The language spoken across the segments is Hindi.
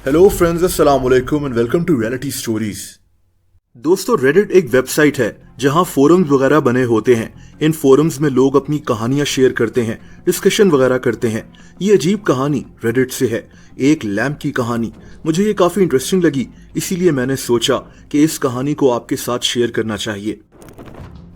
हेलो फ्रेंड्स, अस्सलाम वालेकुम and welcome to reality stories. दोस्तों, रेडिट एक वेबसाइट है जहां फोरम्स वगैरह बने होते हैं। इन फोरम्स में लोग अपनी कहानियां शेयर करते हैं, डिस्कशन वगैरह करते हैं। ये अजीब कहानी रेडिट से है, एक लैम्प की कहानी। मुझे ये काफी इंटरेस्टिंग लगी, इसीलिए मैंने सोचा कि इस कहानी को आपके साथ शेयर करना चाहिए।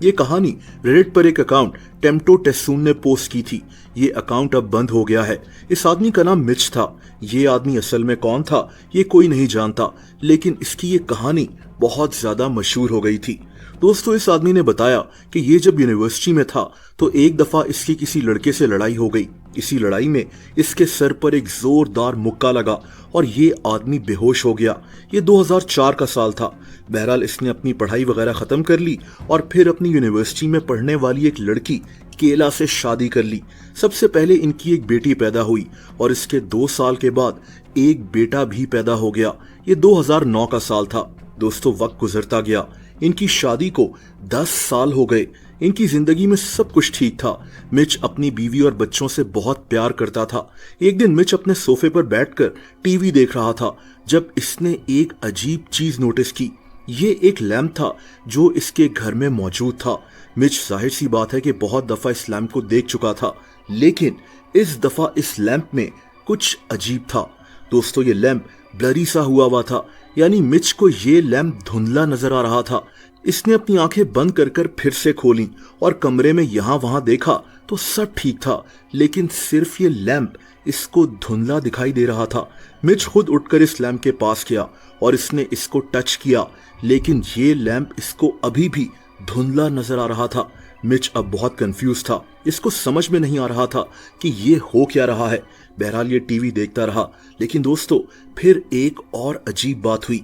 ये कहानी रेडिट पर एक अकाउंट टेम्टो टेस्सून ने पोस्ट की थी। ये अकाउंट अब बंद हो गया है। इस आदमी का नाम मिच था। ये आदमी असल में कौन था ये कोई नहीं जानता, लेकिन इसकी ये कहानी बहुत ज्यादा मशहूर हो गई थी। दोस्तों, इस आदमी ने बताया कि ये जब यूनिवर्सिटी में था तो एक दफा इसकी किसी लड़के से लड़ाई हो गई। इसी लड़ाई में इसके सर पर एक जोरदार मुक्का लगा और ये आदमी बेहोश हो गया। ये 2004 का साल था। बहरहाल इसने अपनी पढ़ाई वगैरह खत्म कर ली और फिर अपनी यूनिवर्सिटी में पढ़ने वाली एक लड़की केला से शादी कर ली। सबसे पहले इनकी एक बेटी पैदा हुई और इसके 2 साल के बाद एक बेटा भी पैदा हो गया। ये 2009 का साल था। दोस्तों, वक्त गुजरता गया। इनकी शादी को 10 साल हो गए। इनकी जिंदगी में सब कुछ ठीक था। मिच अपनी बीवी और बच्चों से बहुत प्यार करता था। एक दिन मिच अपने सोफे पर बैठकर टीवी देख रहा था जब इसने एक अजीब चीज नोटिस की। ये एक लैंप था जो इसके घर में मौजूद था। मिच जाहिर सी बात है कि बहुत दफा इस लैंप को देख चुका था, लेकिन इस दफा इस लैंप में कुछ अजीब था। दोस्तों, ये लैंप ब्लरी सा हुआ था, यानी मिच को ये लैंप धुंधला नजर आ रहा था। इसने अपनी आंखें बंद कर फिर से खोली और कमरे में यहां वहां देखा तो सब ठीक था, लेकिन सिर्फ ये लैंप इसको धुंधला दिखाई दे रहा था। मिच खुद उठकर इस लैंप के पास गया और इसने इसको टच किया, लेकिन ये लैंप इसको अभी भी धुंधला नजर आ रहा था। मिच अब बहुत कंफ्यूज था। इसको समझ में नहीं आ रहा था कि ये हो क्या रहा है। बहरहाल ये टीवी देखता रहा, लेकिन दोस्तों फिर एक और अजीब बात हुई।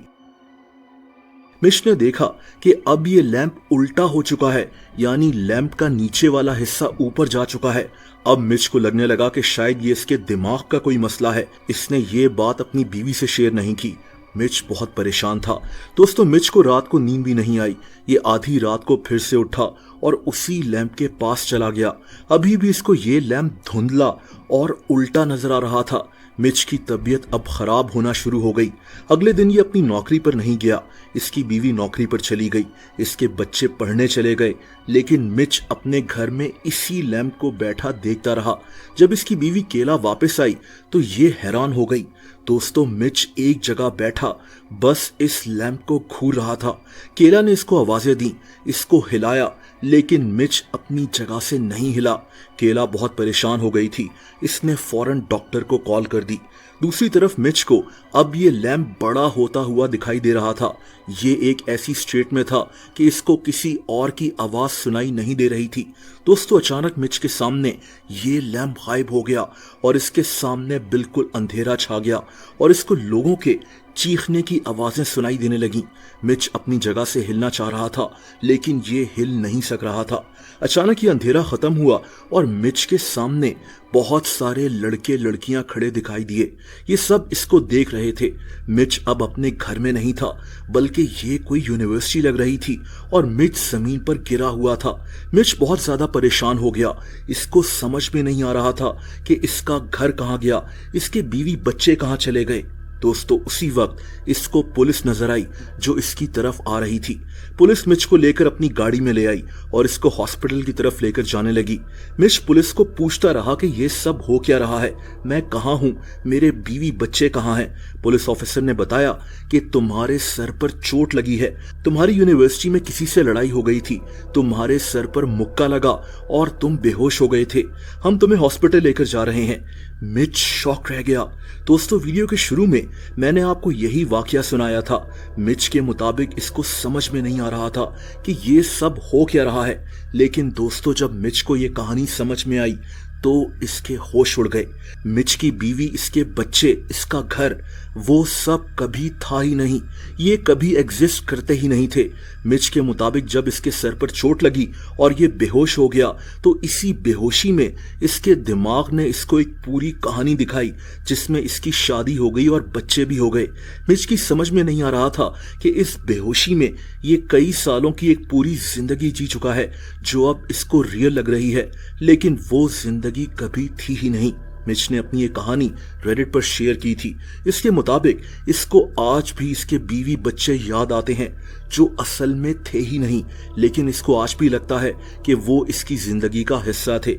मिच ने देखा कि अब ये लैंप उल्टा हो चुका है, यानी लैंप का नीचे वाला हिस्सा ऊपर जा चुका है। अब मिच को लगने लगा कि शायद ये इसके दिमाग का कोई मसला है। इसने ये बात अपनी बीवी से शेयर नहीं की। मिच बहुत परेशान था। दोस्तों, मिच को रात को नींद भी नहीं आई। ये आधी रात को फिर से उठा और उसी लैंप के पास चला गया। अभी भी इसको ये लैंप धुंधला और उल्टा नजर आ रहा था। मिच की तबीयत अब खराब होना शुरू हो गई। अगले दिन ये अपनी नौकरी पर नहीं गया। इसकी बीवी नौकरी पर चली गई, इसके बच्चे पढ़ने चले गए, लेकिन मिच अपने घर में इसी लैंप को बैठा देखता रहा। जब इसकी बीवी केला वापस आई तो ये हैरान हो गई। दोस्तों, मिच एक जगह बैठा बस इस लैंप को घूर रहा था। केला ने इसको आवाजें दी, इसको हिलाया, लेकिन मिच अपनी जगह से नहीं हिला। केला बहुत परेशान हो गई थी। इसने फौरन डॉक्टर को कॉल कर दी। दूसरी तरफ मिच को अब ये लैंप बड़ा होता हुआ दिखाई दे रहा था। ये एक ऐसी स्टेट में था कि इसको किसी और की आवाज सुनाई नहीं दे रही थी। दोस्तों, अचानक मिच के सामने ये लैंप गायब हो गया और इसके सामने बिल्कुल अंधेरा छा गया और इसको लोगों के चीखने की आवाजें सुनाई देने लगी। मिच अपनी जगह से हिलना चाह रहा था, लेकिन ये हिल नहीं सक रहा था। अचानक ये अंधेरा खत्म हुआ और मिच के सामने बहुत सारे लड़के लड़कियां खड़े दिखाई दिए। ये सब इसको देख रहे थे। मिच अब अपने घर में नहीं था, बल्कि ये कोई यूनिवर्सिटी लग रही थी और मिच जमीन पर गिरा हुआ था। मिच बहुत ज्यादा परेशान हो गया। इसको समझ में नहीं आ रहा था कि इसका घर कहाँ गया, इसके बीवी बच्चे कहाँ चले गए। दोस्तों, उसी वक्त इसको पुलिस नजर आई जो इसकी तरफ आ रही थी। पुलिस मिच को लेकर अपनी गाड़ी में ले आई और इसको हॉस्पिटल की तरफ लेकर जाने लगी। मिच पुलिस को पूछता रहा कि ये सब हो क्या रहा है, मैं कहाँ हूँ, मेरे बीवी बच्चे कहाँ हैं। पुलिस ऑफिसर ने बताया कि तुम्हारे सर पर चोट लगी है, तुम्हारी यूनिवर्सिटी में किसी से लड़ाई हो गई थी, तुम्हारे सर पर मुक्का लगा और तुम बेहोश हो गए थे। हम तुम्हें हॉस्पिटल लेकर जा रहे हैं। मिच शॉक रह गया। दोस्तों, वीडियो के शुरू में मैंने आपको यही वाकया सुनाया था। मिच के मुताबिक इसको समझ में नहीं आ रहा था कि ये सब हो क्या रहा है, लेकिन दोस्तों जब मिच को ये कहानी समझ में आई तो इसके होश उड़ गए। मिच की बीवी, इसके बच्चे, इसका घर, वो सब कभी था ही नहीं। ये कभी एग्जिस्ट करते ही नहीं थे। मिच के मुताबिक जब इसके सर पर चोट लगी और ये बेहोश हो गया तो इसी बेहोशी में इसके दिमाग ने इसको एक पूरी कहानी दिखाई जिसमें इसकी शादी हो गई और बच्चे भी हो गए। मिच की समझ में नहीं आ रहा था कि इस बेहोशी में ये कई सालों की एक पूरी जिंदगी जी चुका है जो अब इसको रियल लग रही है, लेकिन वो जिंदगी कभी थी ही नहीं। मिच ने अपनी ये कहानी रेडिट पर शेयर की थी। इसके मुताबिक इसको आज भी इसके बीवी बच्चे याद आते हैं जो असल में थे ही नहीं, लेकिन इसको आज भी लगता है कि वो इसकी जिंदगी का हिस्सा थे।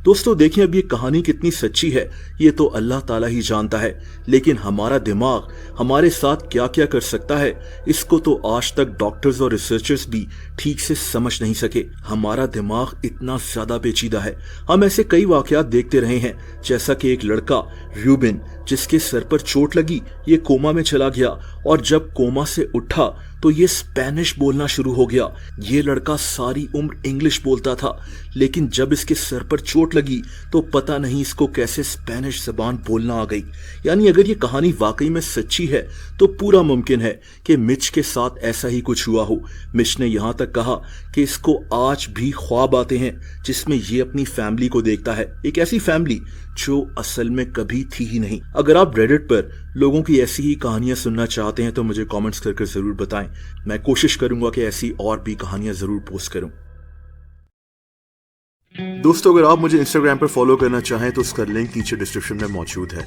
दोस्तों देखिए, अब ये कहानी कितनी सच्ची है ये तो अल्लाह ताला ही जानता है, लेकिन हमारा दिमाग हमारे साथ क्या क्या कर सकता है इसको तो आज तक डॉक्टर्स और रिसर्चर्स भी ठीक से समझ नहीं सके। हमारा दिमाग इतना ज्यादा पेचीदा है। हम ऐसे कई वाकयात देखते रहे हैं, जैसा कि एक लड़का रूबिन जिसके सर पर चोट लगी, ये कोमा में चला गया और जब कोमा से उठा तो ये स्पेनिश बोलना शुरू हो गया। ये लड़का सारी उम्र इंग्लिश बोलता था, लेकिन जब इसके सर पर चोट लगी तो पता नहीं इसको कैसे स्पेनिश जबान बोलना आ गई। यानी अगर ये कहानी वाकई में सच्ची है तो पूरा मुमकिन है कि मिच के साथ ऐसा ही कुछ हुआ हो। मिच ने यहाँ तक कहा कि इसको आज भी ख्वाब आते हैं जिसमें ये अपनी फैमिली को देखता है, एक ऐसी फैमिली जो असल में कभी थी ही नहीं। अगर आप रेडिट पर लोगों की ऐसी ही कहानियां सुनना चाहते हैं तो मुझे कमेंट्स करके जरूर बताएं। मैं कोशिश करूंगा कि ऐसी और भी कहानियां जरूर पोस्ट करूं। दोस्तों अगर आप मुझे इंस्टाग्राम पर फॉलो करना चाहें तो उसका लिंक नीचे डिस्क्रिप्शन में मौजूद है।